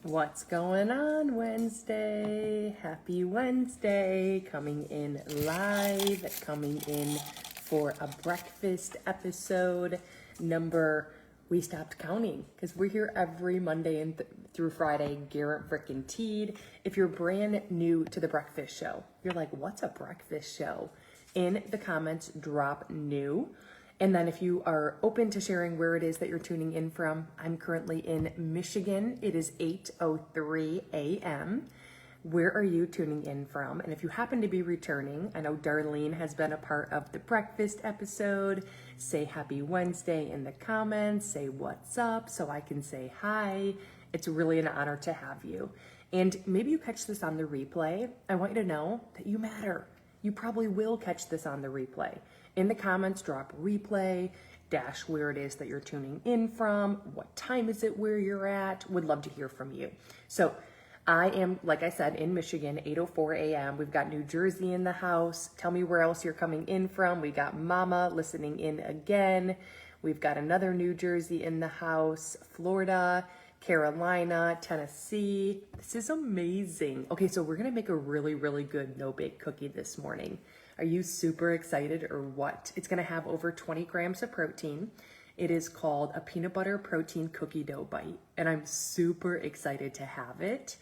What's going on Wednesday? Happy Wednesday. Coming in live, coming in for a breakfast episode number. We stopped counting because we're here every Monday and through Friday. Garrett frickin' Teed. If you're brand new to the breakfast show, you're like, what's a breakfast show? In the comments, drop new. And then if you are open to sharing where it is that you're tuning in from, I'm currently in Michigan. It is 8:03 a.m. Where are you tuning in from? And if you happen to be returning, I know Darlene has been a part of the breakfast episode. Say happy Wednesday in the comments. Say what's up so I can say hi. It's really an honor to have you. And maybe you catch this on the replay. I want you to know that you matter. You probably will catch this on the replay. In the comments, drop replay, dash where it is that you're tuning in from, what time is it where you're at. Would love to hear from you. So I am, like I said, in Michigan, 8:04 a.m. We've got New Jersey in the house. Tell me where else you're coming in from. We got Mama listening in again. We've got another New Jersey in the house, Florida, Carolina, Tennessee. This is amazing. Okay, so we're gonna make a really, really good no-bake cookie this morning. Are you super excited or what? It's gonna have over 20 grams of protein. It is called a peanut butter protein cookie dough bite, and I'm super excited to have it.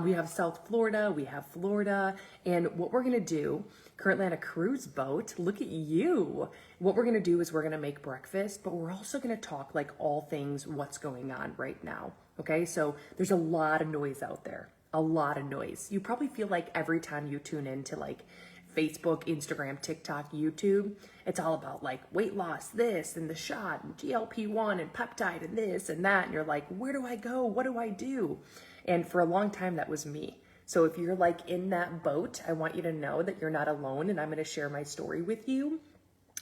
We have South Florida, we have Florida, and what we're gonna do, currently on a cruise boat, look at you. What we're gonna do is we're gonna make breakfast, but we're also gonna talk like all things what's going on right now, okay? So there's a lot of noise out there, a lot of noise. You probably feel like every time you tune in to like Facebook, Instagram, TikTok, YouTube, it's all about like weight loss, this and the shot and GLP-1 and peptide and this and that. And you're like, where do I go? What do I do? And for a long time, that was me. So if you're like in that boat, I want you to know that you're not alone and I'm going to share my story with you.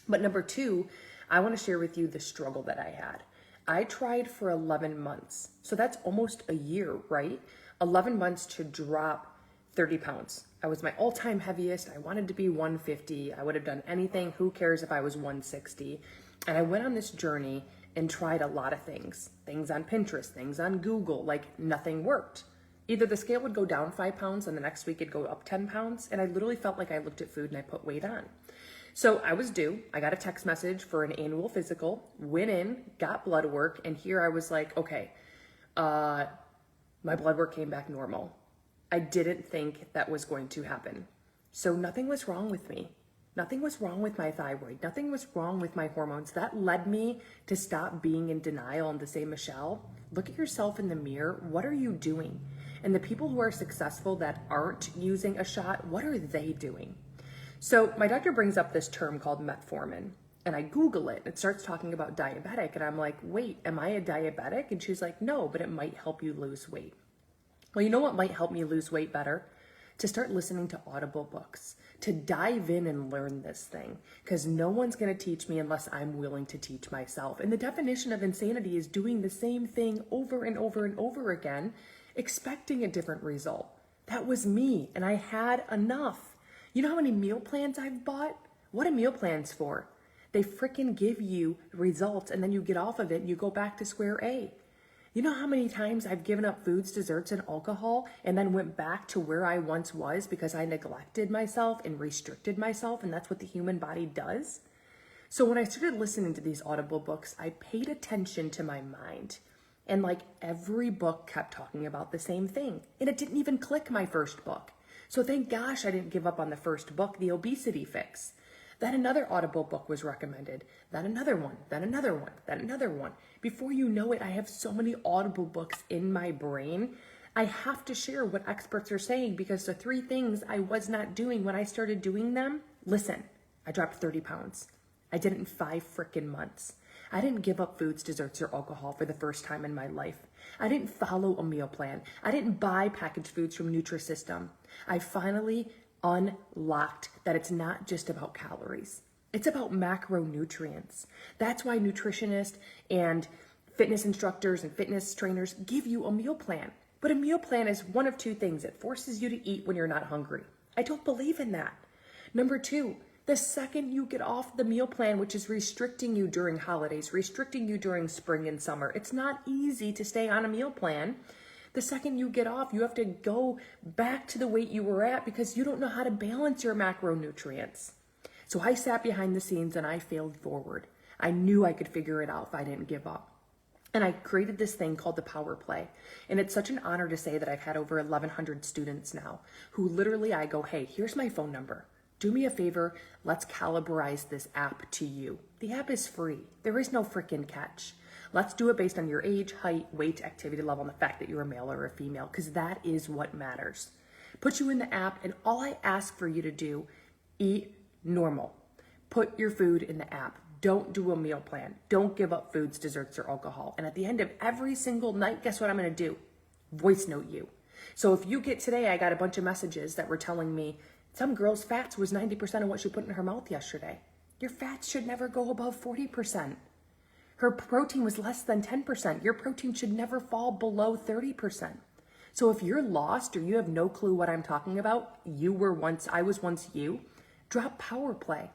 But number two, I want to share with you the struggle that I had. I tried for 11 months. So that's almost a year, right? 11 months to drop 30 pounds. I was my all-time heaviest. I wanted to be 150. I would have done anything. Who cares if I was 160? And I went on this journey and tried a lot of things. Things on Pinterest, things on Google, like nothing worked. Either the scale would go down 5 pounds and the next week it'd go up 10 pounds. And I literally felt like I looked at food and I put weight on. So I was due. I got a text message for an annual physical, went in, got blood work. And here I was like, okay, my blood work came back normal. I didn't think that was going to happen. So nothing was wrong with me. Nothing was wrong with my thyroid. Nothing was wrong with my hormones. That led me to stop being in denial and to say, Michelle, look at yourself in the mirror. What are you doing? And the people who are successful that aren't using a shot, what are they doing? So my doctor brings up this term called metformin. And I Google it. It starts talking about diabetic. And I'm like, wait, am I a diabetic? And she's like, no, but it might help you lose weight. Well, you know what might help me lose weight better? To start listening to Audible books, to dive in and learn this thing, because no one's going to teach me unless I'm willing to teach myself. And the definition of insanity is doing the same thing over and over and over again, expecting a different result. That was me, and I had enough. You know how many meal plans I've bought? What are meal plans for? They freaking give you results, and then you get off of it and you go back to square A. You know how many times I've given up foods, desserts, and alcohol and then went back to where I once was because I neglected myself and restricted myself, and that's what the human body does? So when I started listening to these Audible books, I paid attention to my mind. And like every book kept talking about the same thing. And it didn't even click my first book. So thank gosh I didn't give up on the first book, The Obesity Fix. Then another Audible book was recommended, then another one, then another one, then another one. Before you know it, I have so many Audible books in my brain. I have to share what experts are saying because the 3 things I was not doing when I started doing them, listen, I dropped 30 pounds. I did it in 5 freaking months. I didn't give up foods, desserts, or alcohol for the first time in my life. I didn't follow a meal plan. I didn't buy packaged foods from Nutrisystem. I finally unlocked that it's not just about calories. It's about macronutrients. That's why nutritionists and fitness instructors and fitness trainers give you a meal plan. But a meal plan is one of 2 things. It forces you to eat when you're not hungry. I don't believe in that. Number 2, the second you get off the meal plan, which is restricting you during holidays, restricting you during spring and summer, it's not easy to stay on a meal plan. The second you get off, you have to go back to the weight you were at because you don't know how to balance your macronutrients. So I sat behind the scenes and I failed forward. I knew I could figure it out if I didn't give up. And I created this thing called the Power Play. And it's such an honor to say that I've had over 1,100 students now who literally I go, hey, here's my phone number. Do me a favor, let's calibrate this app to you. The app is free. There is no freaking catch. Let's do it based on your age, height, weight, activity level, and the fact that you're a male or a female, because that is what matters. Put you in the app, and all I ask for you to do, eat normal. Put your food in the app. Don't do a meal plan. Don't give up foods, desserts, or alcohol. And at the end of every single night, guess what I'm going to do? Voice note you. So if you get today, I got a bunch of messages that were telling me some girl's fats was 90% of what she put in her mouth yesterday. Your fats should never go above 40%. Her protein was less than 10%. Your protein should never fall below 30%. So if you're lost or you have no clue what I'm talking about, I was once you, drop Power Play.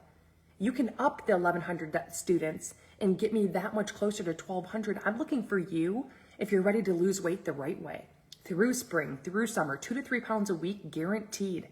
You can up the 1,100 students and get me that much closer to 1,200. I'm looking for you if you're ready to lose weight the right way. Through spring, through summer, 2 to 3 pounds a week, guaranteed.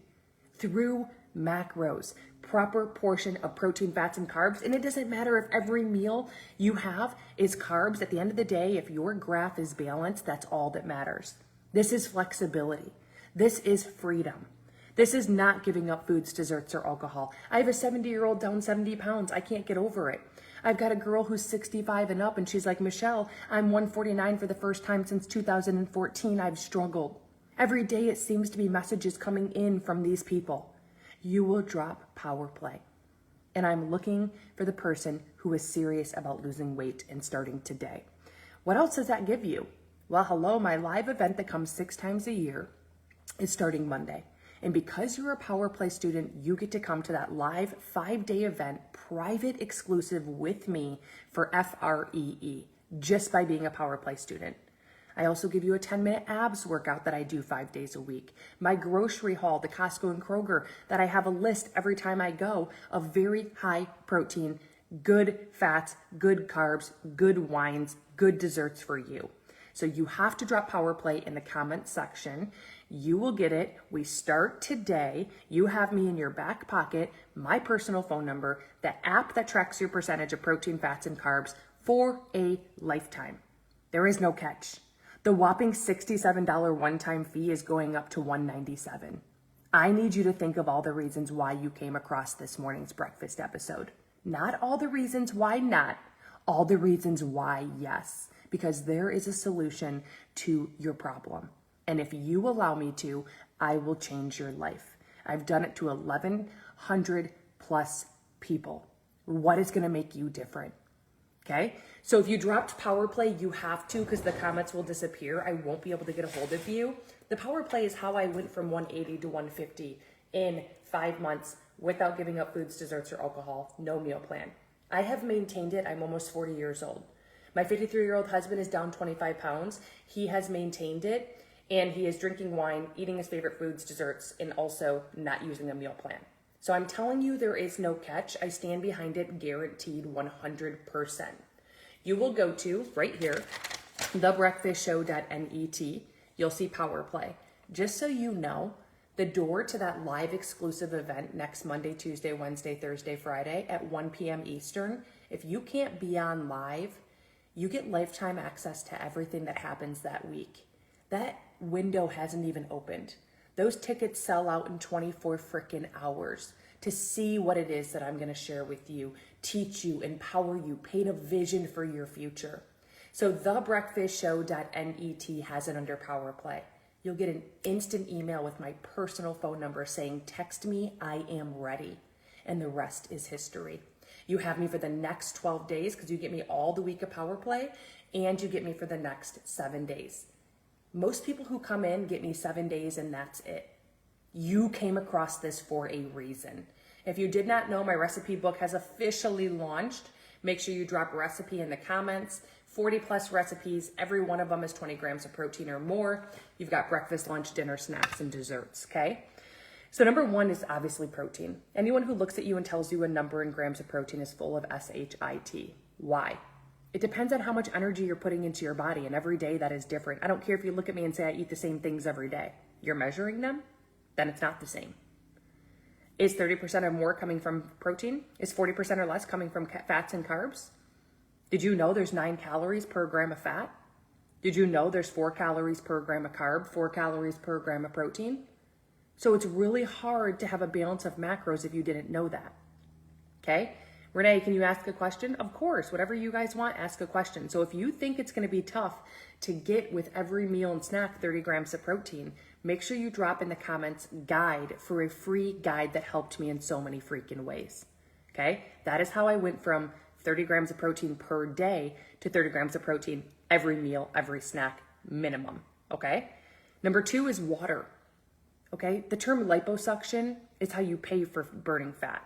Through macros, proper portion of protein, fats, and carbs. And it doesn't matter if every meal you have is carbs. At the end of the day, if your graph is balanced, that's all that matters. This is flexibility. This is freedom. This is not giving up foods, desserts, or alcohol. I have a 70-year-old down 70 pounds. I can't get over it. I've got a girl who's 65 and up, and she's like, Michelle, I'm 149 for the first time since 2014. I've struggled. Every day it seems to be messages coming in from these people. You will drop Power Play. And I'm looking for the person who is serious about losing weight and starting today. What else does that give you? Well, hello, my live event that comes 6 times a year is starting Monday. And because you're a Power Play student, you get to come to that live 5-day event, private exclusive with me for FREE, just by being a Power Play student. I also give you a 10-minute abs workout that I do 5 days a week. My grocery haul, the Costco and Kroger, that I have a list every time I go of very high protein, good fats, good carbs, good wines, good desserts for you. So you have to drop Power Play in the comment section. You will get it. We start today. You have me in your back pocket, my personal phone number, the app that tracks your percentage of protein, fats, and carbs for a lifetime. There is no catch. The whopping $67 one-time fee is going up to $197. I need you to think of all the reasons why you came across this morning's breakfast episode. Not all the reasons why not, all the reasons why yes, because there is a solution to your problem. And if you allow me to, I will change your life. I've done it to 1,100 plus people. What is going to make you different? Okay, so if you dropped Power Play, you have to, because the comments will disappear. I won't be able to get a hold of you. The Power Play is how I went from 180 to 150 in 5 months without giving up foods, desserts, or alcohol. No meal plan. I have maintained it. I'm almost 40 years old. My 53-year-old husband is down 25 pounds. He has maintained it, and he is drinking wine, eating his favorite foods, desserts, and also not using a meal plan. So I'm telling you, there is no catch. I stand behind it, guaranteed 100%. You will go to, right here, thebreakfastshow.net. You'll see Power Play. Just so you know, the door to that live exclusive event next Monday, Tuesday, Wednesday, Thursday, Friday at 1 p.m. Eastern, if you can't be on live, you get lifetime access to everything that happens that week. That window hasn't even opened. Those tickets sell out in 24 freaking hours to see what it is that I'm going to share with you, teach you, empower you, paint a vision for your future. So thebreakfastshow.net has it under Power Play. You'll get an instant email with my personal phone number saying, text me, I am ready. And the rest is history. You have me for the next 12 days because you get me all the week of Power Play, and you get me for the next 7 days. Most people who come in get me 7 days and that's it. You came across this for a reason. If you did not know, my recipe book has officially launched. Make sure you drop recipe in the comments. 40 plus recipes. Every one of them is 20 grams of protein or more. You've got breakfast, lunch, dinner, snacks, and desserts, okay? So number one is obviously protein. Anyone who looks at you and tells you a number in grams of protein is full of SHIT. Why? It depends on how much energy you're putting into your body, and every day that is different. I don't care if you look at me and say I eat the same things every day. You're measuring them, then it's not the same. Is 30% or more coming from protein? Is 40% or less coming from fats and carbs? Did you know there's 9 calories per gram of fat? Did you know there's 4 calories per gram of carb, 4 calories per gram of protein? So it's really hard to have a balance of macros if you didn't know that. Okay? Renee, can you ask a question? Of course, whatever you guys want, ask a question. So if you think it's going to be tough to get with every meal and snack 30 grams of protein, make sure you drop in the comments guide for a free guide that helped me in so many freaking ways. Okay? That is how I went from 30 grams of protein per day to 30 grams of protein every meal, every snack minimum. Okay? Number 2 is water. Okay? The term liposuction is how you pay for burning fat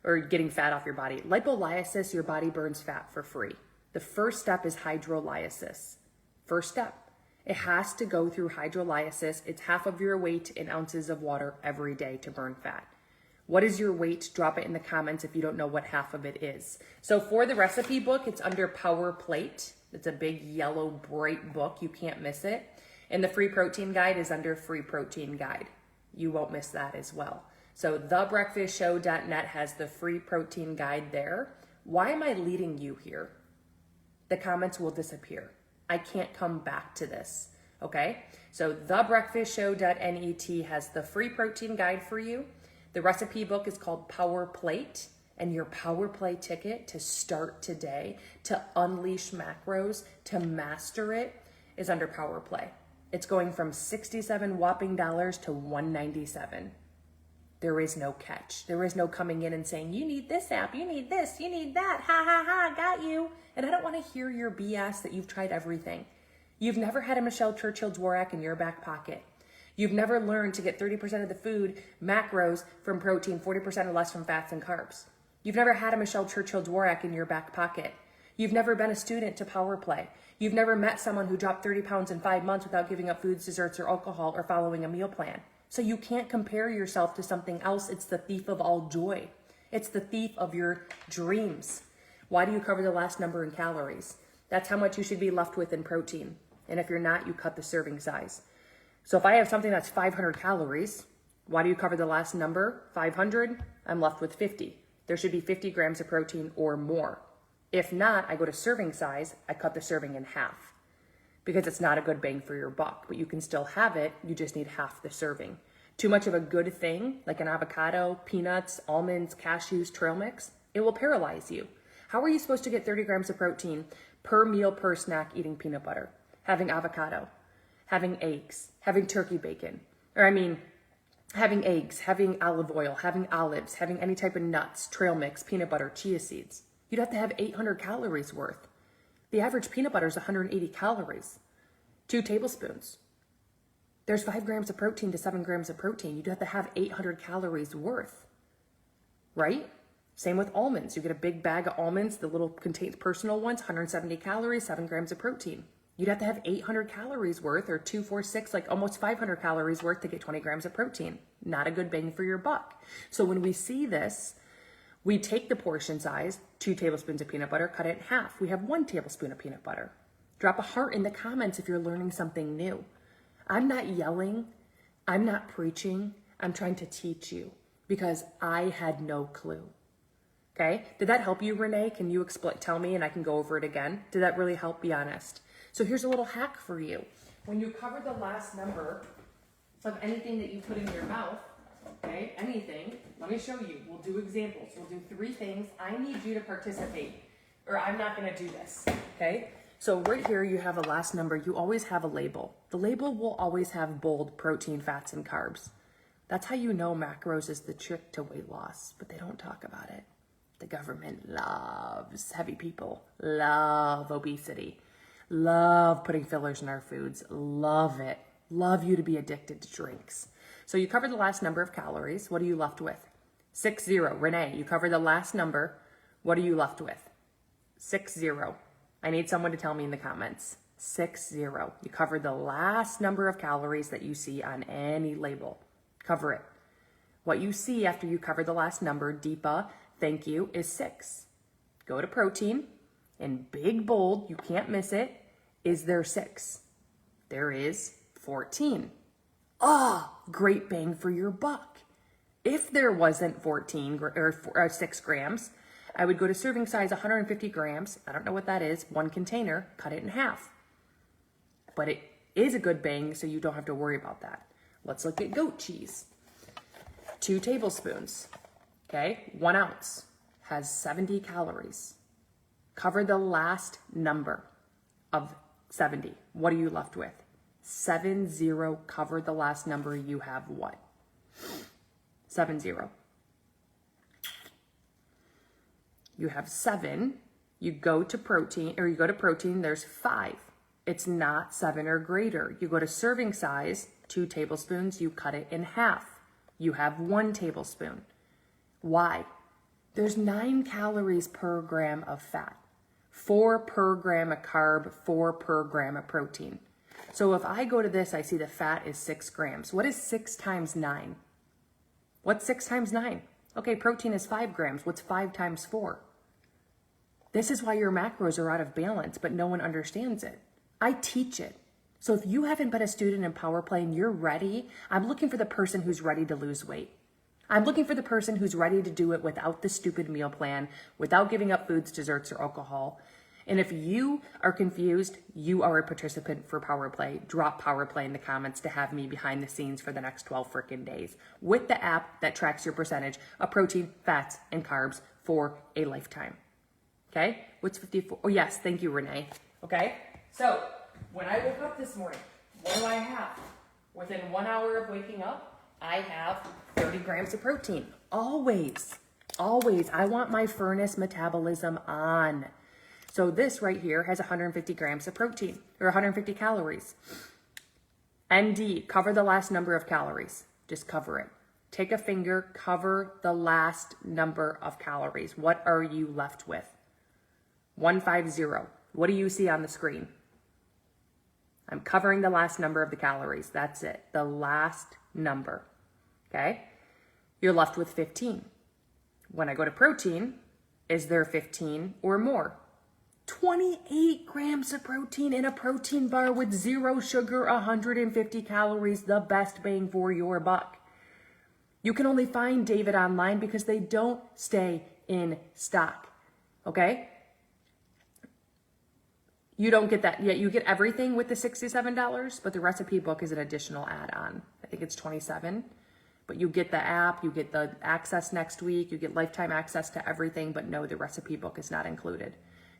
or getting fat off your body. Lipolysis, your body burns fat for free. The first step is hydrolysis. First step. It has to go through hydrolysis. It's half of your weight in ounces of water every day to burn fat. What is your weight? Drop it in the comments if you don't know what half of it is. So for the recipe book, it's under Power Plate. It's a big yellow bright book. You can't miss it. And the free protein guide is under Free Protein Guide. You won't miss that as well. So thebreakfastshow.net has the free protein guide there. Why am I leading you here? The comments will disappear. I can't come back to this, okay? So thebreakfastshow.net has the free protein guide for you. The recipe book is called Power Plate, and your Power Play ticket to start today, to unleash macros, to master it, is under Power Play. It's going from $67 whopping dollars to $197. There is no catch. There is no coming in and saying, you need this app, you need this, you need that, ha ha ha, got you. And I don't want to hear your BS that you've tried everything. You've never had a Michelle Churchill Dworak in your back pocket. You've never learned to get 30% of the food macros from protein, 40% or less from fats and carbs. You've never had a Michelle Churchill Dworak in your back pocket. You've never been a student to Power Play. You've never met someone who dropped 30 pounds in 5 months without giving up foods, desserts, or alcohol or following a meal plan. So you can't compare yourself to something else. It's the thief of all joy. It's the thief of your dreams. Why do you cover the last number in calories? That's how much you should be left with in protein. And if you're not, you cut the serving size. So if I have something that's 500 calories, why do you cover the last number? 500, I'm left with 50. There should be 50 grams of protein or more. If not, I go to serving size, I cut the serving in half. Because it's not a good bang for your buck, but you can still have it, you just need half the serving. Too much of a good thing, like an avocado, peanuts, almonds, cashews, trail mix, it will paralyze you. How are you supposed to get 30 grams of protein per meal per snack eating peanut butter, having avocado, having eggs, having turkey bacon, having eggs, having olive oil, having olives, having any type of nuts, trail mix, peanut butter, chia seeds? You'd have to have 800 calories worth. The average peanut butter is 180 calories, 2 tablespoons. There's 5 grams of protein to 7 grams of protein. You'd have to have 800 calories worth, right? Same with almonds. You get a big bag of almonds, the little contained personal ones, 170 calories, 7 grams of protein. You'd have to have 800 calories worth, or 2, 4, 6, like almost 500 calories worth to get 20 grams of protein. Not a good bang for your buck. So when we see this, we take the portion size, 2 tablespoons of peanut butter, cut it in half. We have 1 tablespoon of peanut butter. Drop a heart in the comments if you're learning something new. I'm not yelling. I'm not preaching. I'm trying to teach you because I had no clue. Okay? Did that help you, Renee? Can you tell me and I can go over it again? Did that really help? Be honest. So here's a little hack for you. When you cover the last number of anything that you put in your mouth, okay, anything, let me show you. We'll do examples. We'll do 3 things. I need you to participate, or I'm not going to do this, okay? So right here, you have a last number. You always have a label. The label will always have bold protein, fats, and carbs. That's how you know macros is the trick to weight loss, but they don't talk about it. The government loves heavy people, love obesity, love putting fillers in our foods, love it, love you to be addicted to drinks. So you cover the last number of calories. What are you left with? 60. Renee, you cover the last number. What are you left with? 60. I need someone to tell me in the comments. 60. You cover the last number of calories that you see on any label. Cover it. What you see after you cover the last number, Deepa, thank you, is 6. Go to protein. In big bold, you can't miss it, is there 6? There is 14. Great bang for your buck. If there wasn't 14 or 6 grams, I would go to serving size 150 grams. I don't know what that is. 1 container, cut it in half. But it is a good bang, so you don't have to worry about that. Let's look at goat cheese. 2 tablespoons, okay? 1 ounce has 70 calories. Cover the last number of 70. What are you left with? 70. Cover the last number. You have what? 70. You have 7. You go to protein, there's 5. It's not 7 or greater. You go to serving size, 2 tablespoons, you cut it in half. You have 1 tablespoon. Why? There's 9 calories per gram of fat, 4 per gram of carb, 4 per gram of protein. So if I go to this, I see the fat is 6 grams. What is 6 times 9? What's 6 times 9? Okay, protein is 5 grams. What's 5 times 4? This is why your macros are out of balance, but no one understands it. I teach it. So if you haven't been a student in Power Play and you're ready, I'm looking for the person who's ready to lose weight. I'm looking for the person who's ready to do it without the stupid meal plan, without giving up foods, desserts, or alcohol. And if you are confused, you are a participant for Power Play. Drop Power Play in the comments to have me behind the scenes for the next 12 freaking days with the app that tracks your percentage of protein, fats, and carbs for a lifetime. Okay? What's 54? Oh, yes. Thank you, Renee. Okay? So when I woke up this morning, what do I have? Within 1 hour of waking up, I have 30 grams of protein. Always. I want my furnace metabolism on. So this right here has 150 grams of protein, or 150 calories. ND, cover the last number of calories. Just cover it. Take a finger, cover the last number of calories. What are you left with? 150. What do you see on the screen? I'm covering the last number of the calories. That's it. The last number. Okay? You're left with 15. When I go to protein, is there 15 or more? 28 grams of protein in a protein bar with 0 sugar, 150 calories, the best bang for your buck. You can only find David online because they don't stay in stock. Okay? You don't get that yet. You get everything with the $67, but the recipe book is an additional add-on. I think it's $27. But you get the app, you get the access next week, you get lifetime access to everything, but no, the recipe book is not included.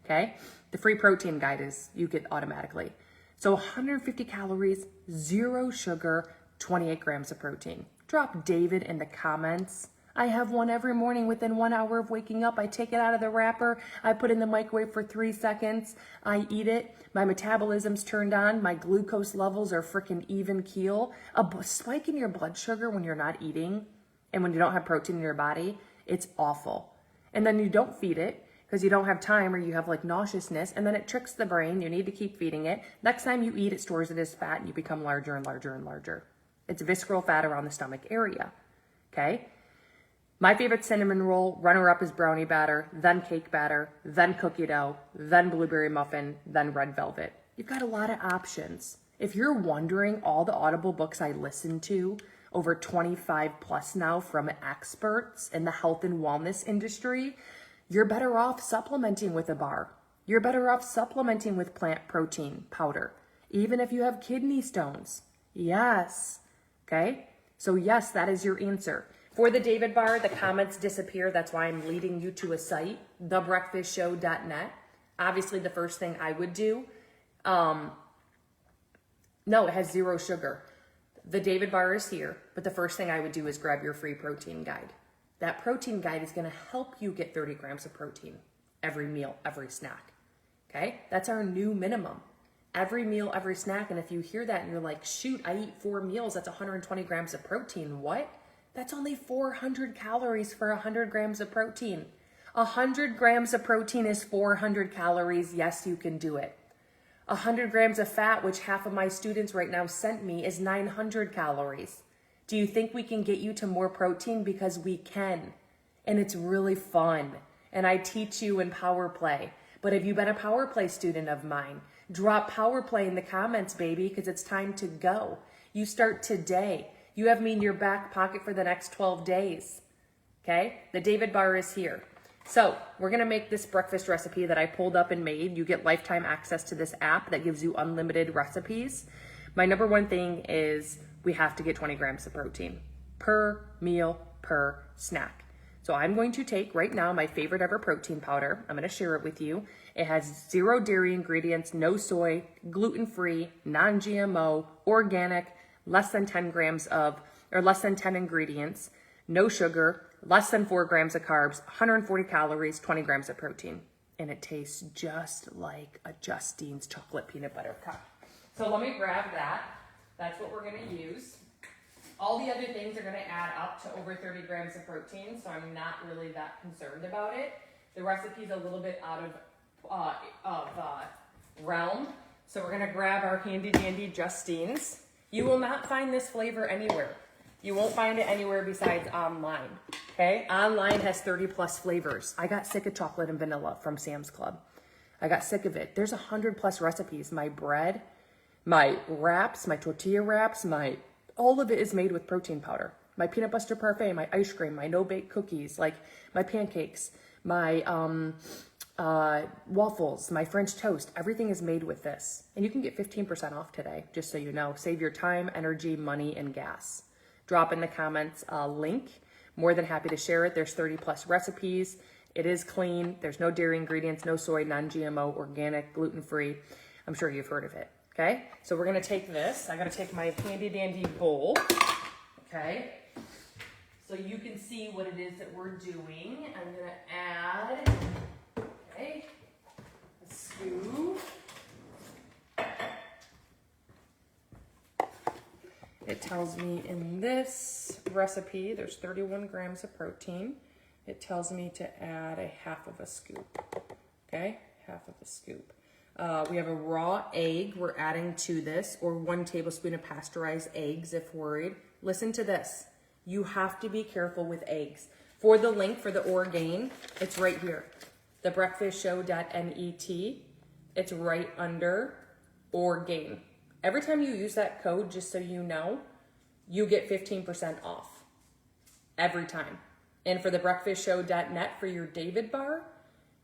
Okay? The free protein guide is, you get automatically. So 150 calories, 0 sugar, 28 grams of protein. Drop David in the comments. I have one every morning within 1 hour of waking up. I take it out of the wrapper. I put it in the microwave for 3 seconds. I eat it. My metabolism's turned on. My glucose levels are freaking even keel. A spike in your blood sugar when you're not eating and when you don't have protein in your body, it's awful. And then you don't feed it because you don't have time or you have like nauseousness, and then it tricks the brain. You need to keep feeding it. Next time you eat, it stores it as fat and you become larger and larger and larger. It's visceral fat around the stomach area. Okay? My favorite cinnamon roll, runner-up is brownie batter, then cake batter, then cookie dough, then blueberry muffin, then red velvet. You've got a lot of options. If you're wondering, all the Audible books I listen to, over 25 plus now from experts in the health and wellness industry, you're better off supplementing with a bar. You're better off supplementing with plant protein powder, even if you have kidney stones. Yes. Okay? So yes, that is your answer. For the David bar, the comments disappear. That's why I'm leading you to a site, thebreakfastshow.net. Obviously, the first thing I would do, no, it has 0 sugar. The David bar is here, but the first thing I would do is grab your free protein guide. That protein guide is going to help you get 30 grams of protein every meal, every snack. Okay? That's our new minimum. Every meal, every snack. And if you hear that and you're like, shoot, I eat 4 meals, that's 120 grams of protein. What? That's only 400 calories for 100 grams of protein. 100 grams of protein is 400 calories. Yes, you can do it. 100 grams of fat, which half of my students right now sent me, is 900 calories. Do you think we can get you to more protein? Because we can. And it's really fun. And I teach you in Power Play. But have you been a Power Play student of mine? Drop Power Play in the comments, baby, because it's time to go. You start today. You have me in your back pocket for the next 12 days. Okay? The David Bar is here. So we're going to make this breakfast recipe that I pulled up and made. You get lifetime access to this app that gives you unlimited recipes. My number one thing is we have to get 20 grams of protein per meal, per snack. So I'm going to take right now my favorite ever protein powder. I'm going to share it with you. It has 0 dairy ingredients, no soy, gluten-free, non-GMO, organic, less than 10 ingredients, no sugar, less than 4 grams of carbs, 140 calories, 20 grams of protein. And it tastes just like a Justine's chocolate peanut butter cup. So let me grab that. That's what we're going to use. All the other things are going to add up to over 30 grams of protein, so I'm not really that concerned about it. The recipe's a little bit out of realm, so we're going to grab our handy dandy Justine's. You will not find this flavor anywhere. You won't find it anywhere besides online. Okay? Online has 30 plus flavors. I got sick of chocolate and vanilla from Sam's Club. I got sick of it. There's 100 plus recipes. My bread, my wraps, my tortilla wraps, all of it is made with protein powder. My peanut butter parfait, my ice cream, my no-bake cookies, like my pancakes, my waffles, my French toast, everything is made with this. And you can get 15% off today, just so you know. Save your time, energy, money, and gas. Drop in the comments a link. More than happy to share it. There's 30 plus recipes. It is clean. There's no dairy ingredients, no soy, non-GMO, organic, gluten-free. I'm sure you've heard of it. Okay, so we're gonna take this. I gotta take my handy dandy bowl. Okay, so you can see what it is that we're doing. I'm gonna add, okay, a scoop. It tells me in this recipe, there's 31 grams of protein. It tells me to add a half of a scoop, okay, half of a scoop. We have a raw egg we're adding to this, or 1 tablespoon of pasteurized eggs if worried. Listen to this. You have to be careful with eggs. For the link for the Orgain, it's right here. Thebreakfastshow.net. It's right under Orgain. Every time you use that code, just so you know, you get 15% off. Every time. And for thebreakfastshow.net for your David Bar,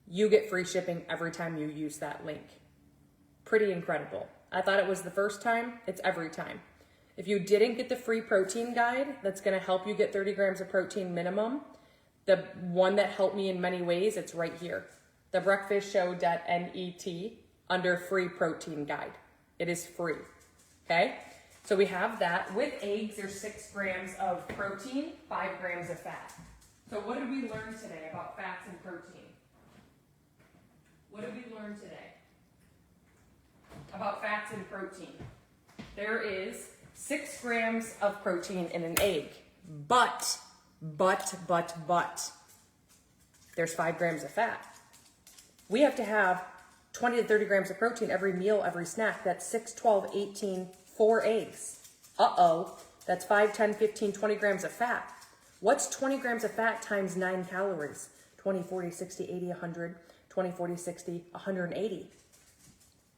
you get free shipping every time you use that link. Pretty incredible. I thought it was the first time. It's every time. If you didn't get the free protein guide, that's going to help you get 30 grams of protein minimum. The one that helped me in many ways, it's right here. Thebreakfastshow.net under free protein guide. It is free. Okay? So we have that. With eggs, there's 6 grams of protein, 5 grams of fat. So what did we learn today about fats and protein? What did we learn today about fats and protein? There is 6 grams of protein in an egg, but, there's 5 grams of fat. We have to have 20 to 30 grams of protein every meal, every snack. That's 6, 12, 18, 4 eggs. That's 5, 10, 15, 20 grams of fat. What's 20 grams of fat times 9 calories? 20, 40, 60, 80, 100, 20, 40, 60, 180.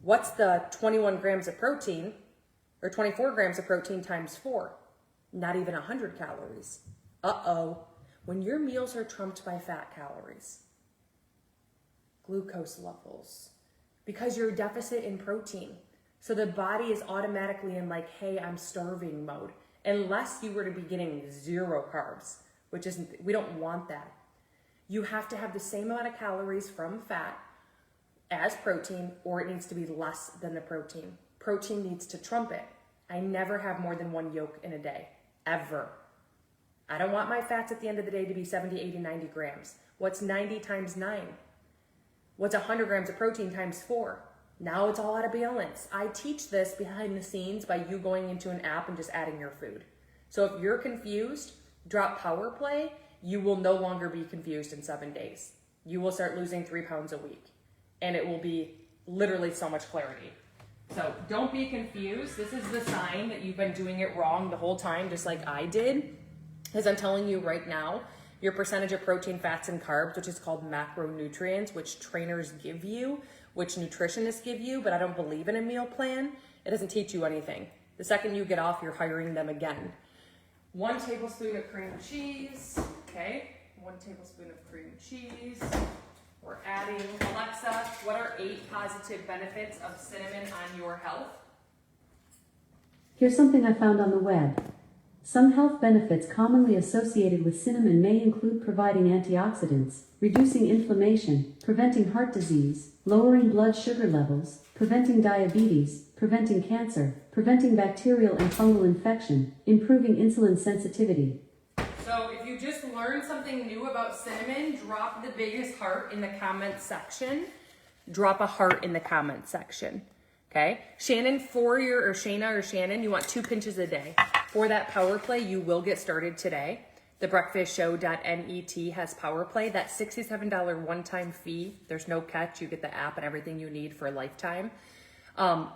What's the 21 grams of protein, or 24 grams of protein times 4? Not even 100 calories. When your meals are trumped by fat calories, glucose levels, because you're a deficit in protein. So the body is automatically in like, hey, I'm starving mode. Unless you were to be getting 0 carbs, which isn't, we don't want that. You have to have the same amount of calories from fat as protein, or it needs to be less than the protein. Protein needs to trump it. I never have more than 1 yolk in a day, ever. I don't want my fats at the end of the day to be 70, 80, 90 grams. What's 90 times 9? What's 100 grams of protein times 4? Now it's all out of balance. I teach this behind the scenes by you going into an app and just adding your food. So if you're confused, drop Power Play. You will no longer be confused in 7 days. You will start losing 3 pounds a week. And it will be literally so much clarity. So don't be confused. This is the sign that you've been doing it wrong the whole time, just like I did. As I'm telling you right now, your percentage of protein, fats, and carbs, which is called macronutrients, which trainers give you, which nutritionists give you, but I don't believe in a meal plan. It doesn't teach you anything. The second you get off, you're hiring them again. 1 tablespoon of cream cheese, okay? 1 tablespoon of cream cheese. We're adding, Alexa, what are 8 positive benefits of cinnamon on your health? Here's something I found on the web. Some health benefits commonly associated with cinnamon may include providing antioxidants, reducing inflammation, preventing heart disease, lowering blood sugar levels, preventing diabetes, preventing cancer, preventing bacterial and fungal infection, improving insulin sensitivity. So if you just learned something new about cinnamon, drop the biggest heart in the comment section. Drop a heart in the comment section. Okay? Shannon, Shayna or Shannon, you want 2 pinches a day. For that power play, you will get started today. Thebreakfastshow.net has power play. That $67 one-time fee. There's no catch. You get the app and everything you need for a lifetime.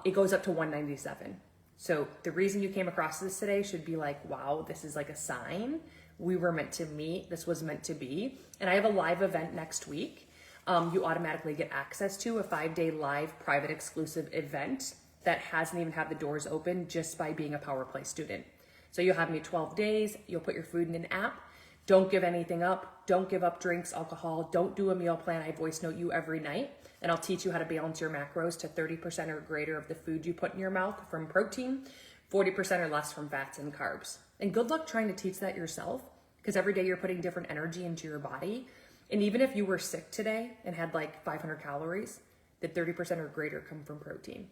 It goes up to $197. So the reason you came across this today should be like, wow, this is like a sign. We were meant to meet. This was meant to be. And I have a live event next week. You automatically get access to a 5-day live private exclusive event that hasn't even had the doors open just by being a power play student. So you'll have me 12 days. You'll put your food in an app. Don't give anything up. Don't give up drinks, alcohol. Don't do a meal plan. I voice note you every night. And I'll teach you how to balance your macros to 30% or greater of the food you put in your mouth from protein, 40% or less from fats and carbs. And good luck trying to teach that yourself, because every day you're putting different energy into your body. And even if you were sick today and had like 500 calories, the 30% or greater come from protein.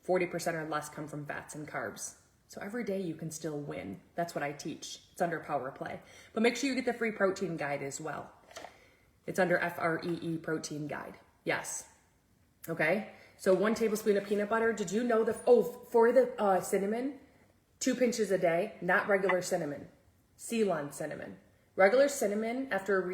40% or less come from fats and carbs. So every day you can still win. That's what I teach. It's under Power Play. But make sure you get the free protein guide as well. It's under FREE protein guide. Yes. Okay. So 1 tablespoon of peanut butter. Did you know for the cinnamon, 2 pinches a day, not regular cinnamon, Ceylon cinnamon. Regular cinnamon, after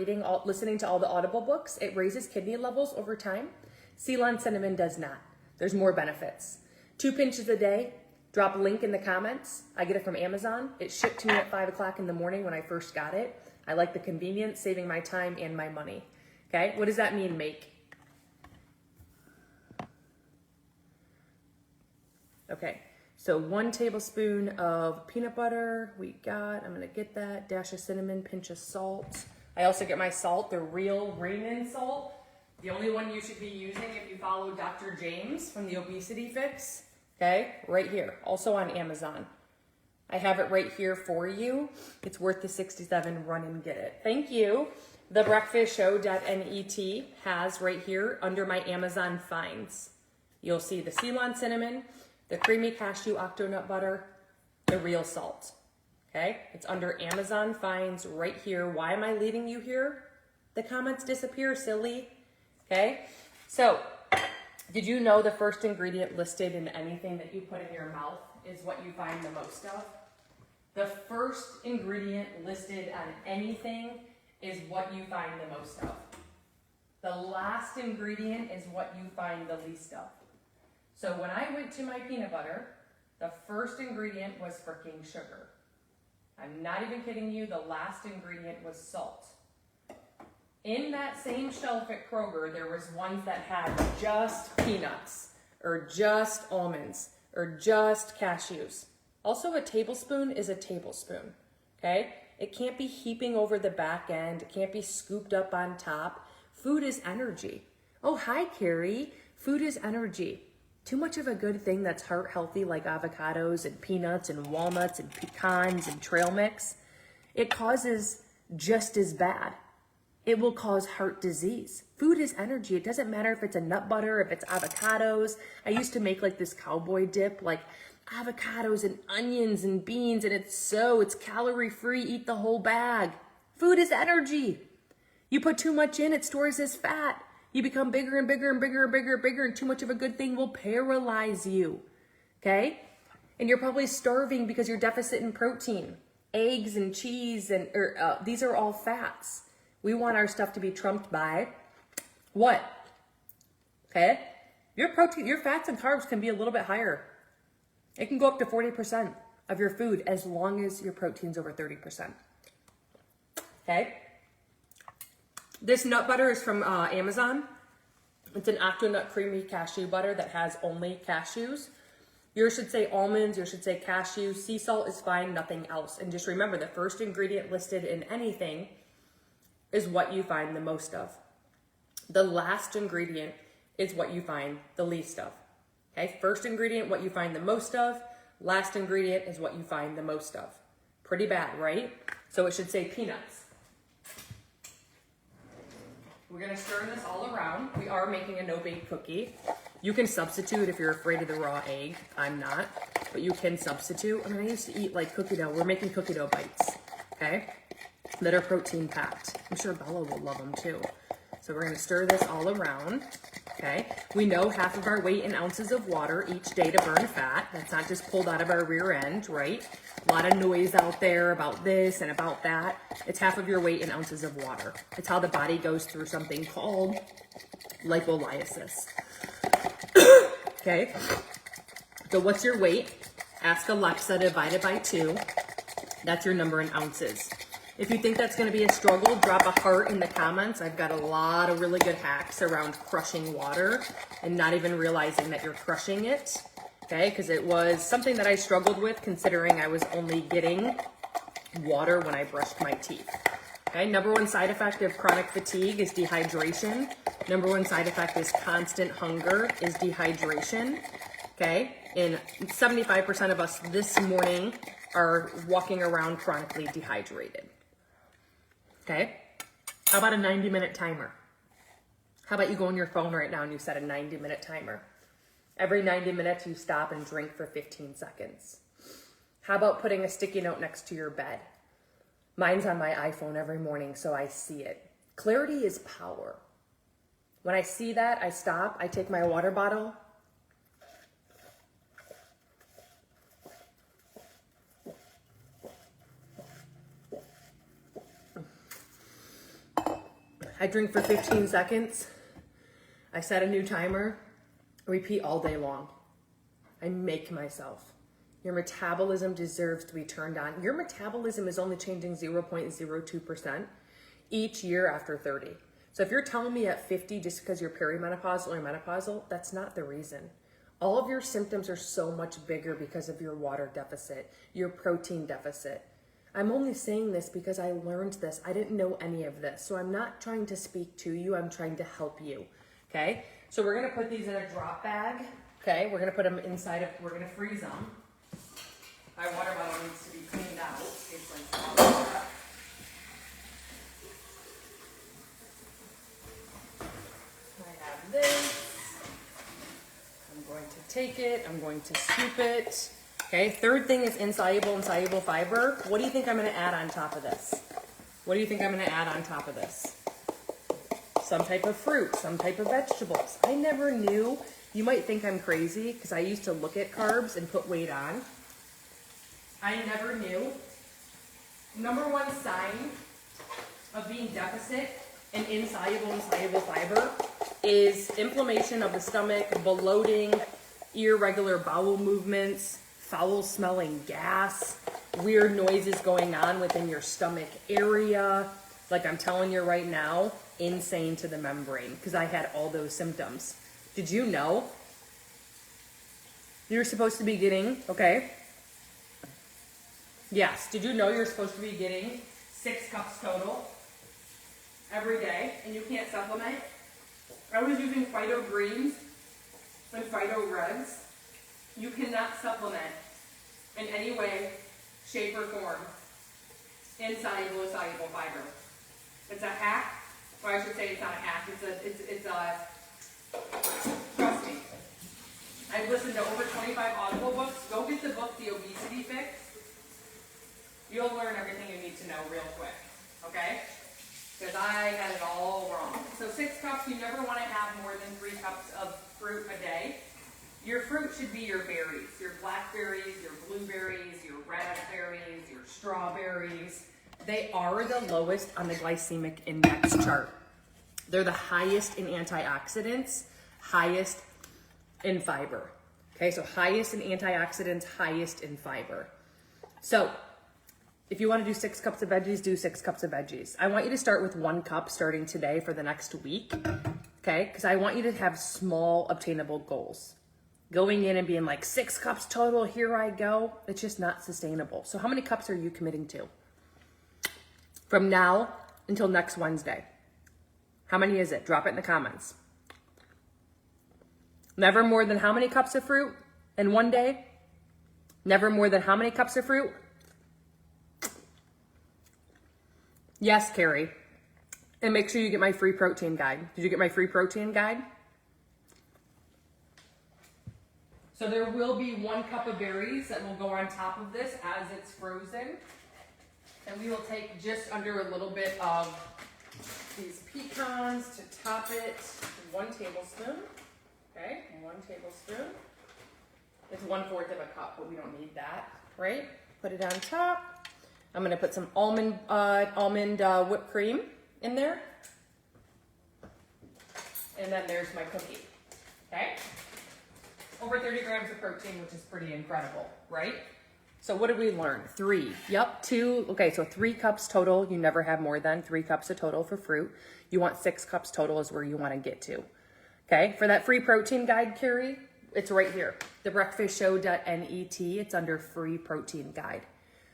listening to all the Audible books, it raises kidney levels over time. Ceylon cinnamon does not. There's more benefits. 2 pinches a day. Drop a link in the comments. I get it from Amazon. It shipped to me at 5 o'clock in the morning when I first got it. I like the convenience, saving my time and my money. Okay, what does that mean, make? Okay, so 1 tablespoon of peanut butter. I'm gonna get that. Dash of cinnamon, pinch of salt. I also get my salt, the real Raymond salt. The only one you should be using if you follow Dr. James from the Obesity Fix. Okay, right here, also on Amazon. I have it right here for you. It's worth the $67, run and get it. Thank you. Thebreakfastshow.net has right here under my Amazon finds. You'll see the Ceylon cinnamon, the creamy cashew octonut butter, the real salt. Okay, it's under Amazon finds right here. Why am I leaving you here? The comments disappear, silly. Okay, so did you know the first ingredient listed in anything that you put in your mouth is what you find the most of? The first ingredient listed on anything is what you find the most of. The last ingredient is what you find the least of. So when I went to my peanut butter, the first ingredient was freaking sugar. I'm not even kidding you, the last ingredient was salt. In that same shelf at Kroger, there was ones that had just peanuts, or just almonds, or just cashews. Also, a tablespoon is a tablespoon, okay? It can't be heaping over the back end. It can't be scooped up on top. Food is energy. Oh, hi, Carrie. Food is energy. Too much of a good thing that's heart healthy, like avocados and peanuts and walnuts and pecans and trail mix, it causes just as bad. It will cause heart disease. Food is energy. It doesn't matter if it's a nut butter, if it's avocados. I used to make like this cowboy dip, like avocados and onions and beans, and it's calorie free. Eat the whole bag. Food is energy. You put too much in, it stores as fat. You become bigger and bigger and bigger and bigger and bigger, and too much of a good thing will paralyze you. Okay? And you're probably starving because you're deficit in protein. Eggs and cheese these are all fats. We want our stuff to be trumped by what? Okay? Your protein, your fats and carbs can be a little bit higher. It can go up to 40% of your food as long as your protein's over 30%. Okay? This nut butter is from Amazon. It's an Octonut creamy cashew butter that has only cashews. Yours should say almonds, yours should say cashew. Sea salt is fine, nothing else. And just remember, the first ingredient listed in anything is what you find the most of. The last ingredient is what you find the least of. Okay, first ingredient, what you find the most of. Last ingredient is what you find the most of. Pretty bad, right? So it should say peanuts. We're gonna stir this all around. We are making a no-bake cookie. You can substitute if you're afraid of the raw egg. I'm not, but you can substitute. I mean, I used to eat like cookie dough. We're making cookie dough bites, okay? That are protein packed. I'm sure Bella will love them too. So we're gonna stir this all around, okay? We know half of our weight in ounces of water each day to burn fat. That's not just pulled out of our rear end, right? A lot of noise out there about this and about that. It's half of your weight in ounces of water. It's how the body goes through something called lipolysis. Okay, so what's your weight? Ask Alexa, divided by 2. That's your number in ounces. If you think that's going to be a struggle, drop a heart in the comments. I've got a lot of really good hacks around crushing water and not even realizing that you're crushing it. Okay, because it was something that I struggled with considering I was only getting water when I brushed my teeth. Okay, number one side effect of chronic fatigue is dehydration. Number one side effect is constant hunger is dehydration. Okay, and 75% of us this morning are walking around chronically dehydrated. Okay, how about a 90-minute timer? How about you go on your phone right now and you set a 90-minute timer? Every 90 minutes you stop and drink for 15 seconds. How about putting a sticky note next to your bed? Mine's on my iPhone every morning, so I see it. Clarity is power. When I see that, I stop, I take my water bottle. I drink for 15 seconds. I set a new timer. Repeat all day long. I make myself. Your metabolism deserves to be turned on. Your metabolism is only changing 0.02% each year after 30. So if you're telling me at 50 just because you're perimenopausal or menopausal, that's not the reason. All of your symptoms are so much bigger because of your water deficit, your protein deficit. I'm only saying this because I learned this. I didn't know any of this. So I'm not trying to speak to you. I'm trying to help you. Okay? So we're going to put these in a drop bag. Okay? We're going to put them inside of, we're going to freeze them. My water bottle needs to be cleaned out. It's like all that. I have this. I'm going to take it. I'm going to scoop it. Okay, third thing is insoluble and soluble fiber. What do you think I'm going to add on top of this? What do you think I'm going to add on top of this? Some type of fruit, some type of vegetables. I never knew. You might think I'm crazy because I used to look at carbs and put weight on. I never knew. Number one sign of being deficit in insoluble and soluble fiber is inflammation of the stomach, bloating, irregular bowel movements, foul smelling gas, weird noises going on within your stomach area. Like I'm telling you right now, insane to the membrane because I had all those symptoms. Did you know you're supposed to be getting, okay? Yes, did you know you're supposed to be getting 6 cups total every day and you can't supplement? I was using Phyto Greens and Phyto Reds. You cannot supplement in any way, shape, or form insoluble or soluble fiber. It's a hack, or I should say it's not a hack, it's a, trust me. I've listened to over 25 Audible books. Go get the book, The Obesity Fix. You'll learn everything you need to know real quick, okay? Because I had it all wrong. So 6 cups, you never want to have more than 3 cups of fruit a day. Your fruit should be your berries, your blackberries, your blueberries, your raspberries, your strawberries. They are the lowest on the glycemic index chart. They're the highest in antioxidants, highest in fiber. Okay, so highest in antioxidants, highest in fiber. So If you want to do 6 cups of veggies, do 6 cups of veggies. I want you to start with 1 cup starting today for the next week, okay? Because I want you to have small, obtainable goals. Going in and being like 6 cups total, here I go, it's just not sustainable. So how many cups are you committing to? From now until next Wednesday. How many is it? Drop it in the comments. Never more than how many cups of fruit in one day? Never more than how many cups of fruit? Yes, Carrie. And make sure you get my free protein guide. Did you get my free protein guide? So there will be 1 cup of berries that will go on top of this as it's frozen. And we will take just under a little bit of these pecans to top it. 1 tablespoon. Okay, 1 tablespoon. It's 1/4 of a cup, but we don't need that, right? Put it on top. I'm gonna put some almond whipped cream in there. And then there's my cookie, okay? Over 30 grams of protein, which is pretty incredible, right? So what did we learn? 3, yep, 2, okay, so 3 cups total. You never have more than 3 cups of total for fruit. You want 6 cups total is where you wanna get to, okay? For that free protein guide, Carrie, it's right here, thebreakfastshow.net, it's under free protein guide.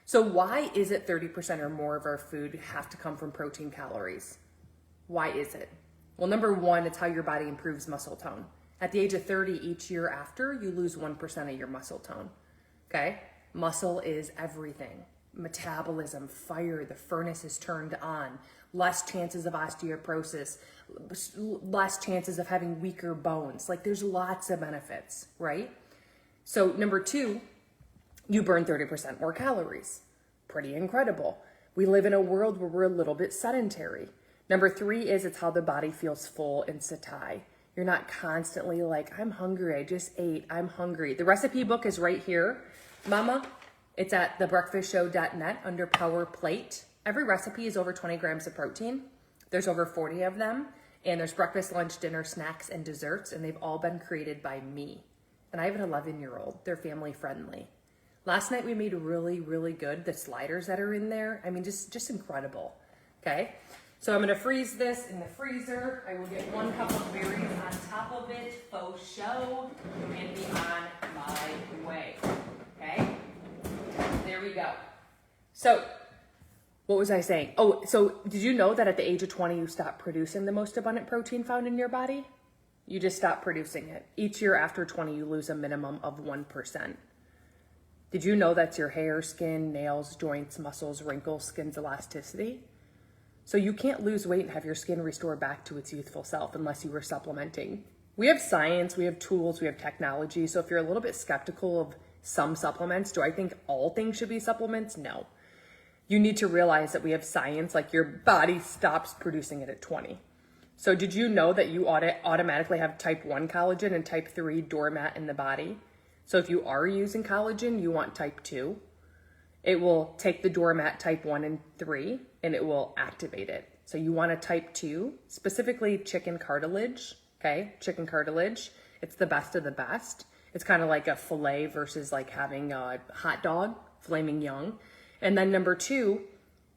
So why is it 30% or more of our food have to come from protein calories? Why is it? Well, number 1, it's how your body improves muscle tone. At the age of 30, each year after, you lose 1% of your muscle tone, okay? Muscle is everything. Metabolism, fire, the furnace is turned on. Less chances of osteoporosis, less chances of having weaker bones. Like there's lots of benefits, right? So number 2, you burn 30% more calories. Pretty incredible. We live in a world where we're a little bit sedentary. Number 3 is it's how the body feels full and satiety. You're not constantly like, I'm hungry, I just ate, I'm hungry. The recipe book is right here. Mama, it's at thebreakfastshow.net under Power Plate. Every recipe is over 20 grams of protein. There's over 40 of them. And there's breakfast, lunch, dinner, snacks, and desserts. And they've all been created by me. And I have an 11-year-old. They're family friendly. Last night we made really, really good. The sliders that are in there, I mean, just incredible, okay? So I'm gonna freeze this in the freezer. I will get 1 cup of berries on top of it, faux show, and be on my way, okay? There we go. So, what was I saying? Oh, so did you know that at the age of 20, you stop producing the most abundant protein found in your body? You just stop producing it. Each year after 20, you lose a minimum of 1%. Did you know that's your hair, skin, nails, joints, muscles, wrinkles, skin's elasticity? So you can't lose weight and have your skin restore back to its youthful self unless you were supplementing. We have science, we have tools, we have technology. So if you're a little bit skeptical of some supplements, do I think all things should be supplements? No. You need to realize that we have science, like your body stops producing it at 20. So did you know that you automatically have type 1 collagen and type 3 doormat in the body? So if you are using collagen, you want type 2. It will take the doormat type 1 and 3 and it will activate it. So you want a type 2, specifically chicken cartilage, okay? Chicken cartilage, it's the best of the best. It's kind of like a filet versus like having a hot dog, flaming young. And then number 2,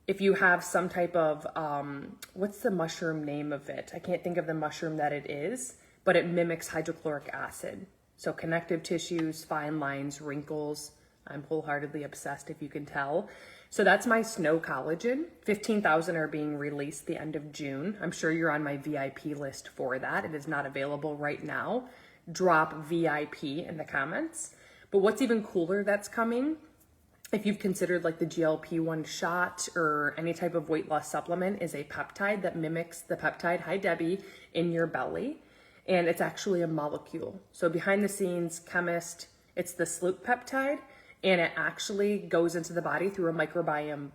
if you have some type of, what's the mushroom name of it? I can't think of the mushroom that it is, but it mimics hydrochloric acid. So connective tissues, fine lines, wrinkles. I'm wholeheartedly obsessed, if you can tell. So that's my Snow Collagen. 15,000 are being released the end of June. I'm sure you're on my VIP list for that. It is not available right now. Drop VIP in the comments. But what's even cooler that's coming, if you've considered like the GLP-1 shot or any type of weight loss supplement, is a peptide that mimics the peptide, hi Debbie, in your belly. And it's actually a molecule. So behind the scenes, chemist, it's the sloop peptide, and it actually goes into the body through a microbiome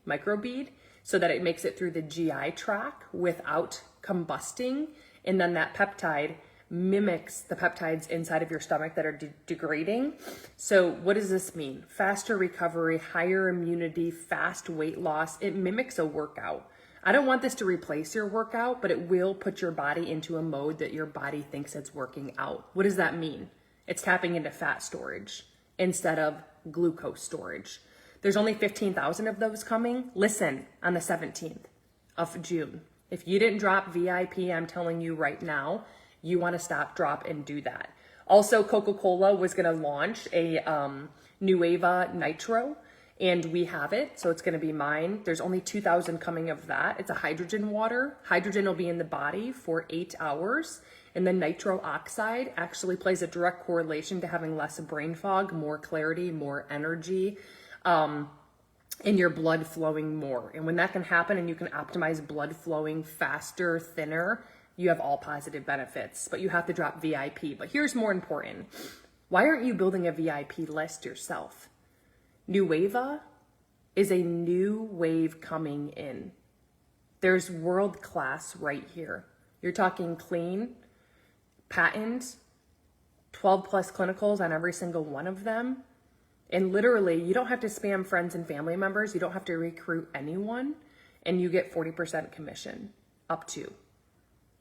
microbead, so that it makes it through the GI tract without combusting. And then that peptide mimics the peptides inside of your stomach that are degrading. So what does this mean? Faster recovery, higher immunity, fast weight loss. It mimics a workout. I don't want this to replace your workout, but it will put your body into a mode that your body thinks it's working out. What does that mean? It's tapping into fat storage instead of glucose storage. There's only 15,000 of those coming. Listen, on the 17th of June. If you didn't drop VIP, I'm telling you right now, you want to stop, drop, and do that. Also, Coca-Cola was going to launch a Nueva Nitro, and we have it, so it's going to be mine. There's only 2,000 coming of that. It's a hydrogen water. Hydrogen will be in the body for 8 hours, and then nitro oxide actually plays a direct correlation to having less brain fog, more clarity, more energy, and your blood flowing more. And when that can happen and you can optimize blood flowing faster, thinner, you have all positive benefits, but you have to drop VIP. But here's more important. Why aren't you building a VIP list yourself? Nueva is a new wave coming in. There's world class right here. You're talking clean, patent, 12 plus clinicals on every single one of them. And literally, you don't have to spam friends and family members. You don't have to recruit anyone, and you get 40% commission, up to.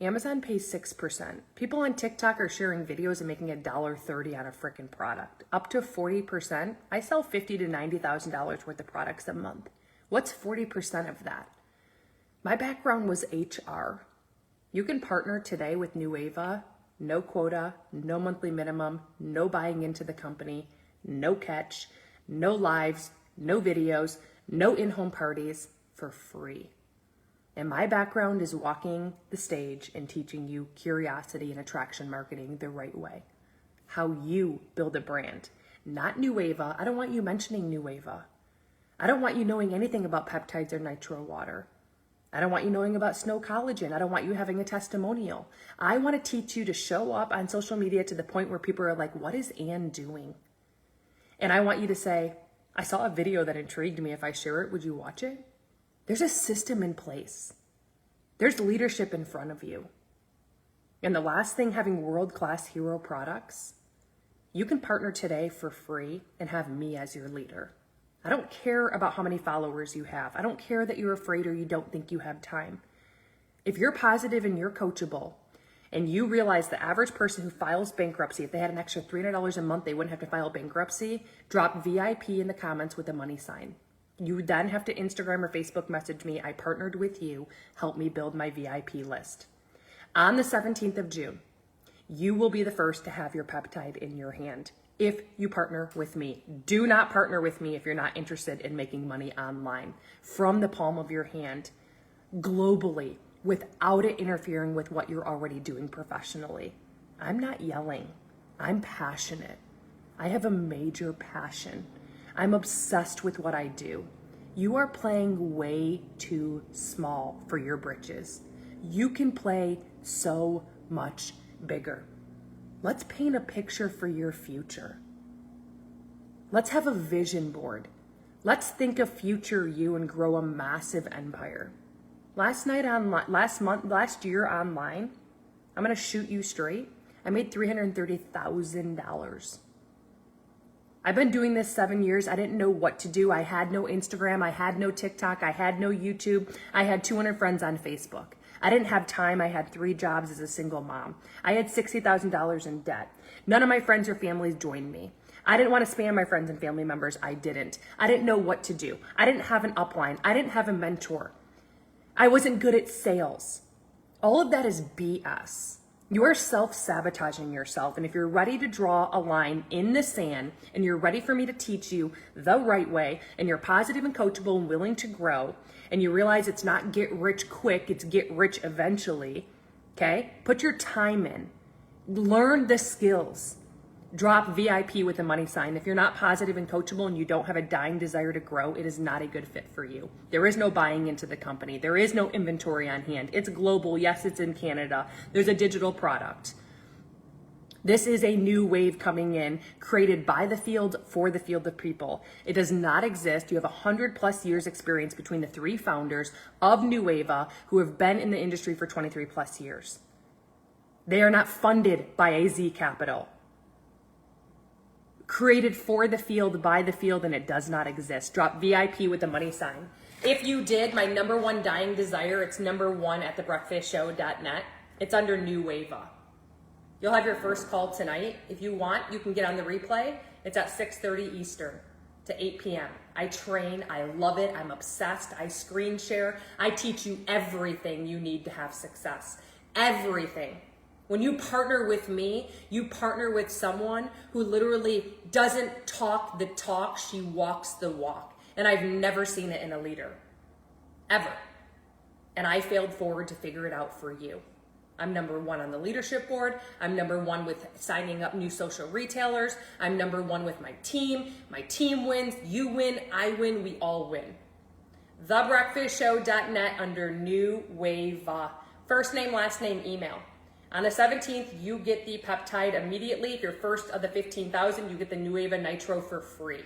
Amazon pays 6%. People on TikTok are sharing videos and making $1.30 on a freaking product. Up to 40%. I sell $50,000 to $90,000 worth of products a month. What's 40% of that? My background was HR. You can partner today with Nueva. No quota, no monthly minimum, no buying into the company, no catch, no lives, no videos, no in-home parties, for free. And my background is walking the stage and teaching you curiosity and attraction marketing the right way. How you build a brand, not Nueva. I don't want you mentioning Nueva. I don't want you knowing anything about peptides or nitro water. I don't want you knowing about snow collagen. I don't want you having a testimonial. I want to teach you to show up on social media to the point where people are like, what is Ann doing? And I want you to say, I saw a video that intrigued me. If I share it, would you watch it? There's a system in place. There's leadership in front of you. And the last thing, having world-class hero products, you can partner today for free and have me as your leader. I don't care about how many followers you have. I don't care that you're afraid or you don't think you have time. If you're positive and you're coachable, and you realize the average person who files bankruptcy, if they had an extra $300 a month, they wouldn't have to file bankruptcy, drop VIP in the comments with a money sign. You would then have to Instagram or Facebook message me, I partnered with you, help me build my VIP list. On the 17th of June, you will be the first to have your peptide in your hand if you partner with me. Do not partner with me if you're not interested in making money online from the palm of your hand globally without it interfering with what you're already doing professionally. I'm not yelling. I'm passionate. I have a major passion. I'm obsessed with what I do. You are playing way too small for your britches. You can play so much bigger. Let's paint a picture for your future. Let's have a vision board. Let's think of future you and grow a massive empire. Last year online, I'm gonna shoot you straight, I made $330,000. I've been doing this 7 years. I didn't know what to do. I had no Instagram, I had no TikTok, I had no YouTube. I had 200 friends on Facebook. I didn't have time. I had 3 jobs as a single mom. I had $60,000 in debt. None of my friends or families joined me. I didn't want to spam my friends and family members. I didn't. I didn't know what to do. I didn't have an upline. I didn't have a mentor. I wasn't good at sales. All of that is BS. You are self-sabotaging yourself. And if you're ready to draw a line in the sand and you're ready for me to teach you the right way and you're positive and coachable and willing to grow and you realize it's not get rich quick, it's get rich eventually, okay? Put your time in. Learn the skills. Drop VIP with a money sign. If you're not positive and coachable and you don't have a dying desire to grow, it is not a good fit for you. There is no buying into the company. There is no inventory on hand. It's global. Yes, it's in Canada. There's a digital product. This is a new wave coming in, created by the field for the field of people. It does not exist. You have 100+ years experience between the 3 founders of Nueva who have been in the industry for 23+ years. They are not funded by AZ Capital. Created for the field, by the field, and it does not exist. Drop VIP with a money sign. If you did, my #1 dying desire, it's #1 at thebreakfastshow.net. It's under Nueva. You'll have your first call tonight. If you want, you can get on the replay. It's at 6:30 Eastern to 8 p.m. I train, I love it, I'm obsessed, I screen share, I teach you everything you need to have success. Everything. When you partner with me, you partner with someone who literally doesn't talk the talk, she walks the walk. And I've never seen it in a leader, ever. And I failed forward to figure it out for you. I'm number one on the leadership board. I'm number one with signing up new social retailers. I'm number one with my team. My team wins, you win, I win, we all win. TheBreakfastShow.net under New Wave. First name, last name, email. On the 17th, you get the peptide immediately. If you're first of the 15,000, you get the New Wave Nitro for free.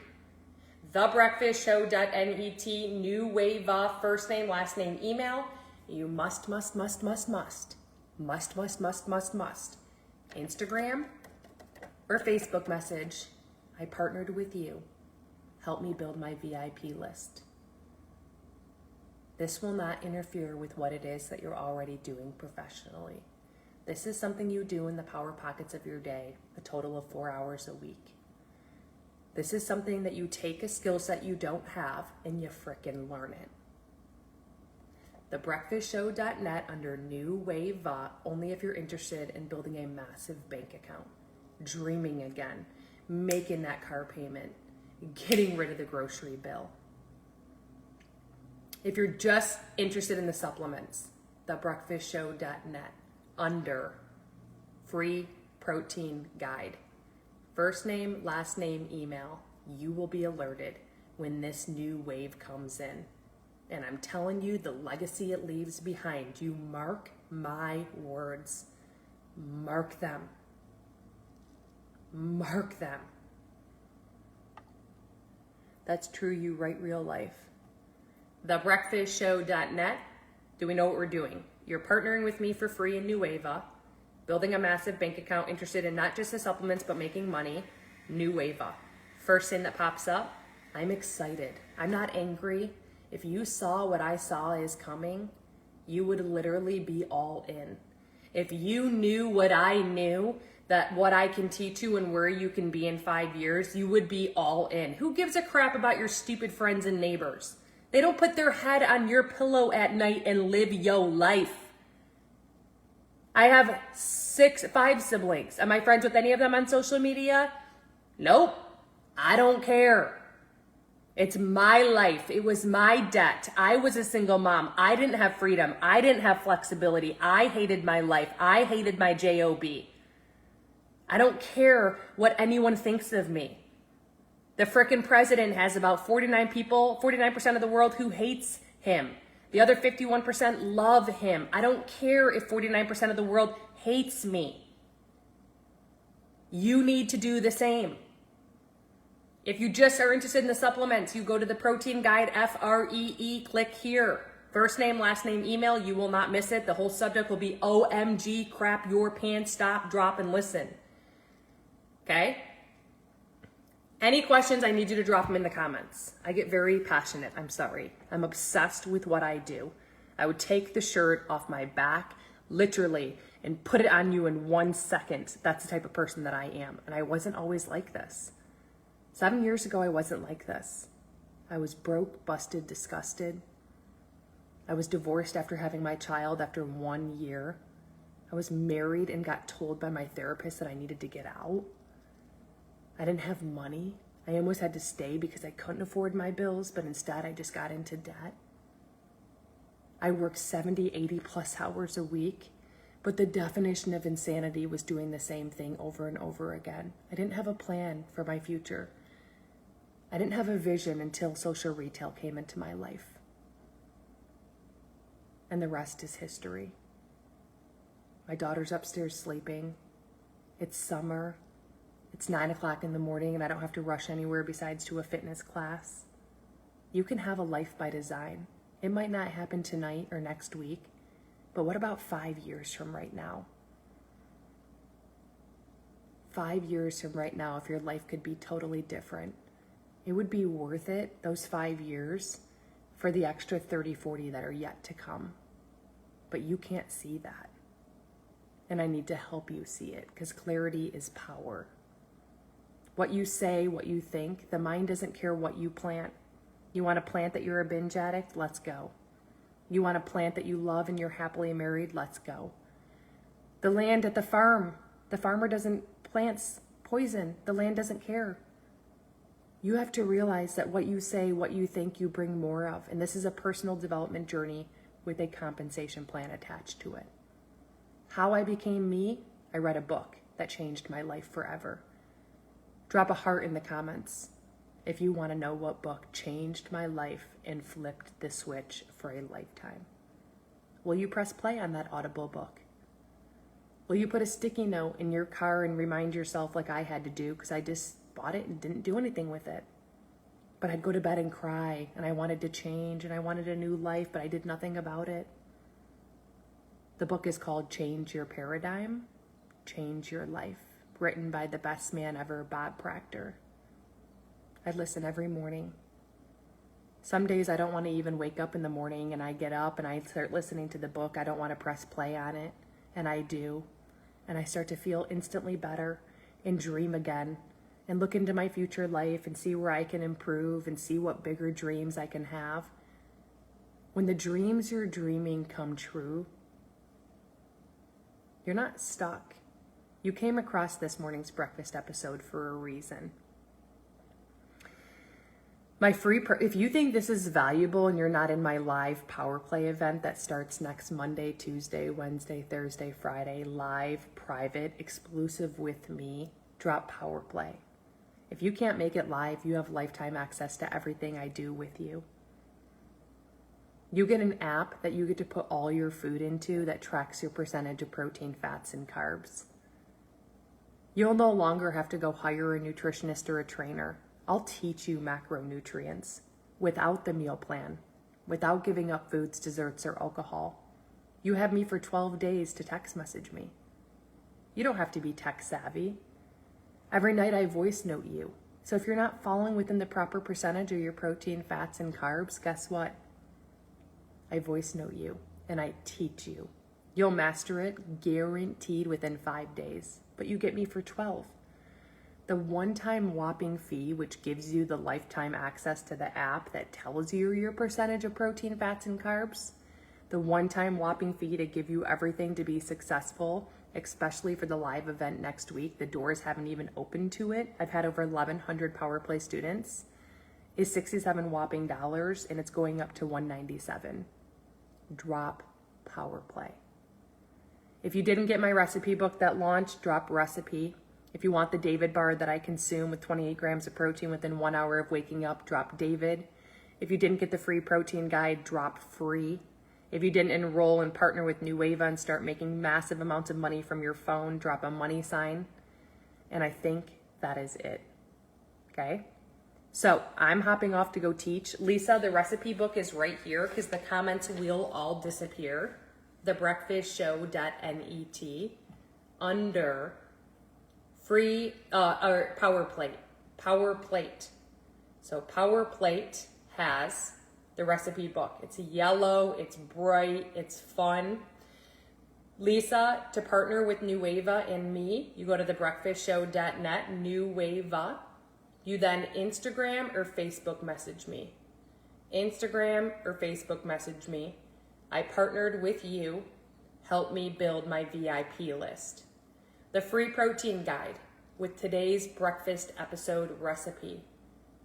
TheBreakfastShow.net, New Wave, first name, last name, email. You must. Instagram or Facebook message. I partnered with you. Help me build my VIP list. This will not interfere with what it is that you're already doing professionally. This is something you do in the power pockets of your day, a total of 4 hours a week. This is something that you take a skill set you don't have and you frickin' learn it. TheBreakfastShow.net under New Wave, only if you're interested in building a massive bank account, dreaming again, making that car payment, getting rid of the grocery bill. If you're just interested in the supplements, TheBreakfastShow.net under free protein guide. First name, last name, email. You will be alerted when this new wave comes in. And I'm telling you, the legacy it leaves behind, you mark my words. Mark them. Mark them. That's true, you write real life. TheBreakfastShow.net. Do we know what we're doing? You're partnering with me for free in New Wave, building a massive bank account, interested in not just the supplements, but making money. New Wave. First thing that pops up, I'm excited. I'm not angry. If you saw what I saw is coming, you would literally be all in. If you knew what I knew, that what I can teach you and where you can be in 5 years, you would be all in. Who gives a crap about your stupid friends and neighbors? They don't put their head on your pillow at night and live your life. I have 5 siblings. Am I friends with any of them on social media? Nope. I don't care. It's my life. It was my debt. I was a single mom. I didn't have freedom. I didn't have flexibility. I hated my life. I hated my job. I don't care what anyone thinks of me. The frickin' president has about 49% of the world who hates him. The other 51% love him. I don't care if 49% of the world hates me. You need to do the same. If you just are interested in the supplements, you go to the protein guide, FREE, click here. First name, last name, email, you will not miss it. The whole subject will be OMG, crap your pants, stop, drop, and listen. Okay? Any questions, I need you to drop them in the comments. I get very passionate, I'm sorry. I'm obsessed with what I do. I would take the shirt off my back, literally, and put it on you in 1 second. That's the type of person that I am. And I wasn't always like this. 7 years ago, I wasn't like this. I was broke, busted, disgusted. I was divorced after having my child after 1 year. I was married and got told by my therapist that I needed to get out. I didn't have money. I almost had to stay because I couldn't afford my bills, but instead I just got into debt. I worked 70, 80 plus hours a week, but the definition of insanity was doing the same thing over and over again. I didn't have a plan for my future. I didn't have a vision until social retail came into my life. And the rest is history. My daughter's upstairs sleeping. It's summer. It's 9 o'clock in the morning and I don't have to rush anywhere besides to a fitness class. You can have a life by design. It might not happen tonight or next week, but what about 5 years from right now? 5 years from right now, if your life could be totally different, it would be worth it, those 5 years, for the extra 30, 40 that are yet to come. But you can't see that. And I need to help you see it, because clarity is power. What you say, what you think, the mind doesn't care what you plant. You want a plant that you're a binge addict? Let's go. You want a plant that you love and you're happily married? Let's go. The land at the farmer doesn't plant poison. The land doesn't care. You have to realize that what you say, what you think, you bring more of. And this is a personal development journey with a compensation plan attached to it. How I became me, I read a book that changed my life forever. Drop a heart in the comments if you want to know what book changed my life and flipped the switch for a lifetime. Will you press play on that Audible book? Will you put a sticky note in your car and remind yourself like I had to do, because I just bought it and didn't do anything with it? But I'd go to bed and cry, and I wanted to change, and I wanted a new life, but I did nothing about it. The book is called Change Your Paradigm, Change Your Life, written by the best man ever, Bob Proctor. I listen every morning. Some days I don't want to even wake up in the morning, and I get up and I start listening to the book. I don't want to press play on it, and I do. And I start to feel instantly better and dream again and look into my future life and see where I can improve and see what bigger dreams I can have. When the dreams you're dreaming come true, you're not stuck. You came across this morning's breakfast episode for a reason. If you think this is valuable and you're not in my live Power Play event that starts next Monday, Tuesday, Wednesday, Thursday, Friday, live, private, exclusive with me, drop Power Play. If you can't make it live, you have lifetime access to everything I do with you. You get an app that you get to put all your food into that tracks your percentage of protein, fats, and carbs. You'll no longer have to go hire a nutritionist or a trainer. I'll teach you macronutrients without the meal plan, without giving up foods, desserts, or alcohol. You have me for 12 days to text message me. You don't have to be tech savvy. Every night I voice note you. So if you're not falling within the proper percentage of your protein, fats, and carbs, guess what? I voice note you and I teach you. You'll master it guaranteed within 5 days, but you get me for 12. The one-time whopping fee, which gives you the lifetime access to the app that tells you your percentage of protein, fats, and carbs, the one-time whopping fee to give you everything to be successful, especially for the live event next week, the doors haven't even opened to it. I've had over 1,100 Power Play students, is $67 whopping, and it's going up to $197. Drop Power Play. If you didn't get my recipe book that launched, drop recipe. If you want the David bar that I consume with 28 grams of protein within 1 hour of waking up, drop David. If you didn't get the free protein guide, drop free. If you didn't enroll and partner with Nueva and start making massive amounts of money from your phone, drop a money sign. And I think that is it. Okay? So I'm hopping off to go teach. Lisa, the recipe book is right here because the comments will all disappear. Thebreakfastshow.net under free or Power Plate. Power Plate. So Power Plate has the recipe book. It's yellow, it's bright, it's fun. Lisa, to partner with Nueva and me, you go to thebreakfastshow.net, Nueva. You then Instagram or Facebook message me. Instagram or Facebook message me. I partnered with you. Help me build my VIP list. The free protein guide with today's breakfast episode recipe.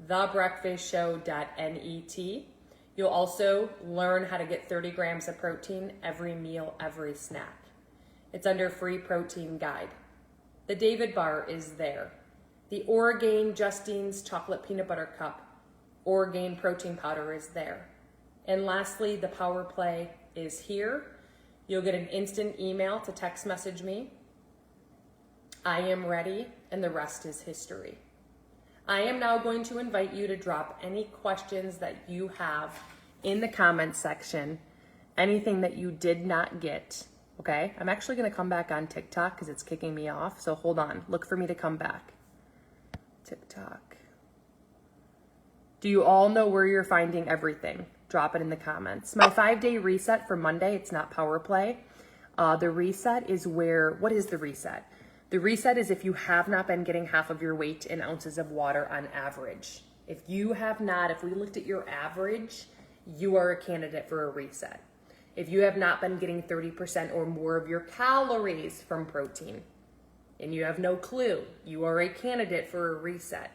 Thebreakfastshow.net. You'll also learn how to get 30 grams of protein every meal, every snack. It's under free protein guide. The David bar is there. The Orgain Justine's chocolate peanut butter cup, Orgain protein powder is there. And lastly, the Power Play is here. You'll get an instant email to text message me. I am ready, and the rest is history. I am now going to invite you to drop any questions that you have in the comments section, anything that you did not get, okay? I'm actually gonna come back on TikTok because it's kicking me off, so hold on, look for me to come back. TikTok. Do you all know where you're finding everything? Drop it in the comments. My 5-day reset for Monday, it's not Power Play. The reset is what is the reset? The reset is if you have not been getting half of your weight in ounces of water on average. If you have not, if we looked at your average, you are a candidate for a reset. If you have not been getting 30% or more of your calories from protein, and you have no clue, you are a candidate for a reset.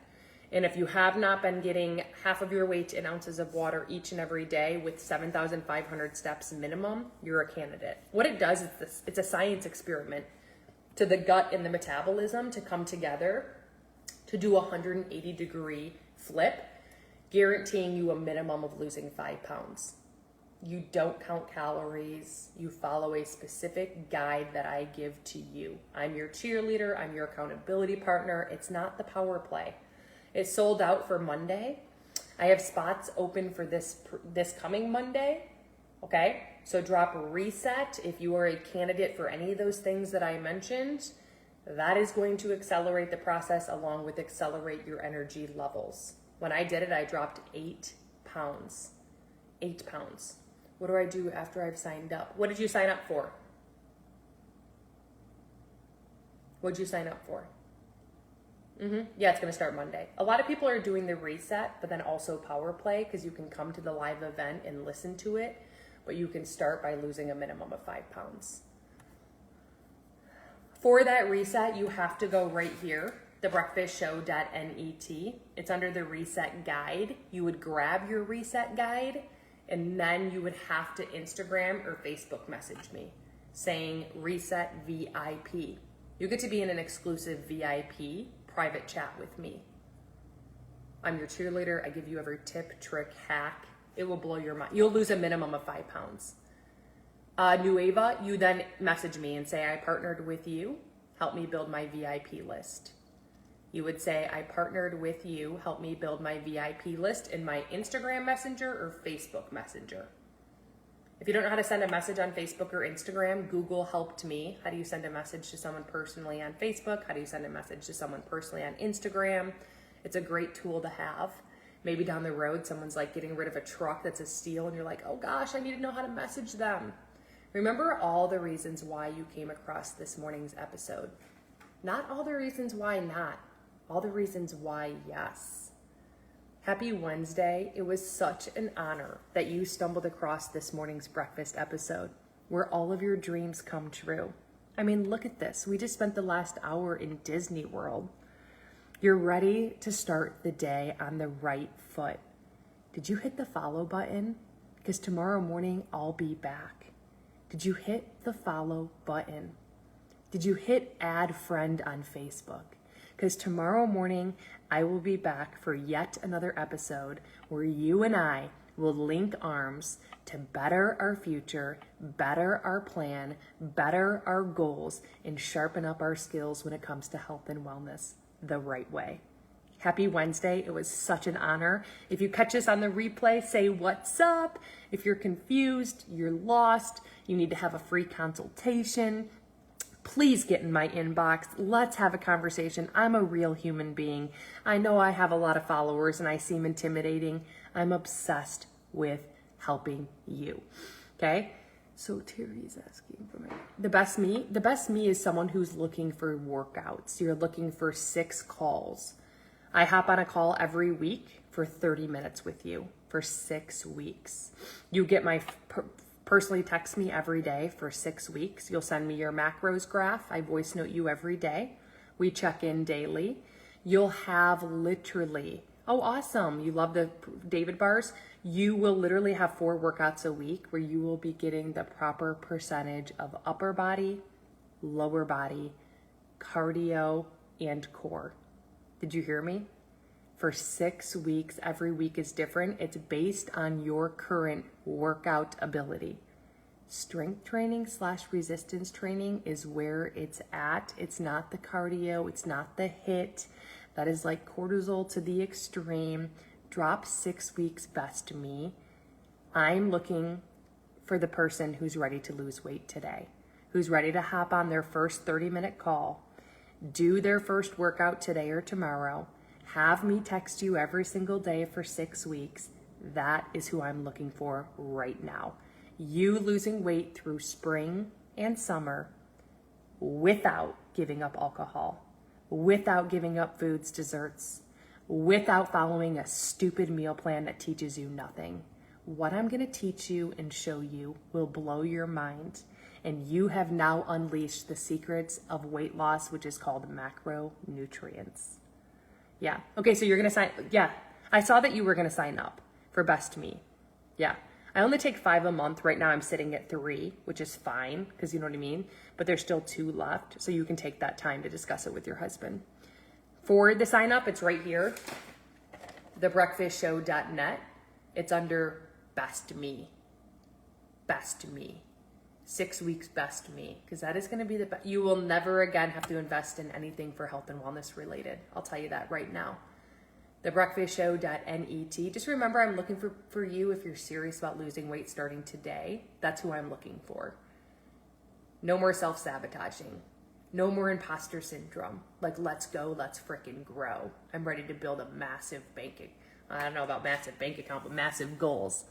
And if you have not been getting half of your weight in ounces of water each and every day with 7,500 steps minimum, you're a candidate. What it does is it's a science experiment to the gut and the metabolism to come together to do a 180-degree flip, guaranteeing you a minimum of losing 5 pounds. You don't count calories. You follow a specific guide that I give to you. I'm your cheerleader. I'm your accountability partner. It's not the power play. It's sold out for Monday. I have spots open for this coming Monday. Okay, so drop reset if you are a candidate for any of those things that I mentioned. That is going to accelerate the process along with accelerate your energy levels. When I did it, I dropped 8 pounds. 8 pounds. What do I do after I've signed up? What did you sign up for? What did you sign up for? Yeah, it's going to start Monday. A lot of people are doing the reset, but then also power play because you can come to the live event and listen to it, but you can start by losing a minimum of 5 pounds. For that reset, you have to go right here, thebreakfastshow.net. It's under the reset guide. You would grab your reset guide, and then you would have to Instagram or Facebook message me saying reset VIP. You get to be in an exclusive VIP private chat with me. I'm your cheerleader. I give you every tip, trick, hack. It will blow your mind. You'll lose a minimum of 5 pounds. Nueva, you then message me and say, I partnered with you. Help me build my VIP list. You would say, I partnered with you. Help me build my VIP list in my Instagram Messenger or Facebook Messenger. If you don't know how to send a message on Facebook or Instagram, Google helped me. How do you send a message to someone personally on Facebook? How do you send a message to someone personally on Instagram? It's a great tool to have. Maybe down the road, someone's like getting rid of a truck that's a steal and you're like, oh gosh, I need to know how to message them. Remember all the reasons why you came across this morning's episode. Not all the reasons why not. All the reasons why yes. Happy Wednesday. It was such an honor that you stumbled across this morning's breakfast episode where all of your dreams come true. I mean, look at this. We just spent the last hour in Disney World. You're ready to start the day on the right foot. Did you hit the follow button? Because tomorrow morning, I'll be back. Did you hit the follow button? Did you hit add friend on Facebook? Because tomorrow morning, I will be back for yet another episode where you and I will link arms to better our future, better our plan, better our goals, and sharpen up our skills when it comes to health and wellness the right way. Happy Wednesday. It was such an honor. If you catch us on the replay, say what's up. If you're confused, you're lost, you need to have a free consultation, please get in my inbox. Let's have a conversation. I'm a real human being. I know I have a lot of followers and I seem intimidating. I'm obsessed with helping you. Okay? So Terry's asking for me. The best me is someone who's looking for workouts. You're looking for 6 calls. I hop on a call every week for 30 minutes with you for 6 weeks. You get my personally text me every day for 6 weeks. You'll send me your macros graph. I voice note you every day. We check in daily. You'll have literally, oh, awesome. You love the David bars. You will literally have 4 workouts a week where you will be getting the proper percentage of upper body, lower body, cardio, and core. Did you hear me? For 6 weeks, every week is different. It's based on your current workout ability. Strength training / resistance training is where it's at. It's not the cardio. It's not the HIIT. That is like cortisol to the extreme. Drop 6 weeks best me. I'm looking for the person who's ready to lose weight today, who's ready to hop on their first 30-minute call, do their first workout today or tomorrow, have me text you every single day for 6 weeks. That is who I'm looking for right now. You losing weight through spring and summer without giving up alcohol, without giving up foods, desserts, without following a stupid meal plan that teaches you nothing. What I'm going to teach you and show you will blow your mind. And you have now unleashed the secrets of weight loss, which is called macronutrients. Yeah. Okay, so you're going to sign. Yeah. I saw that you were going to sign up for Best Me. Yeah. I only take 5 a month. Right now I'm sitting at 3, which is fine because you know what I mean. But there's still 2 left. So you can take that time to discuss it with your husband. For the sign up, it's right here. thebreakfastshow.net. It's under Best Me. Best Me. 6 weeks Best Me, because that is going to be the best. You will never again have to invest in anything for health and wellness related. I'll tell you that right now. thebreakfastshow.net. Just remember, I'm looking for you if you're serious about losing weight starting today. That's who I'm looking for. No more self-sabotaging. No more imposter syndrome. Like, let's go, let's frickin' grow. I'm ready to build a massive I don't know about massive bank account, but massive goals.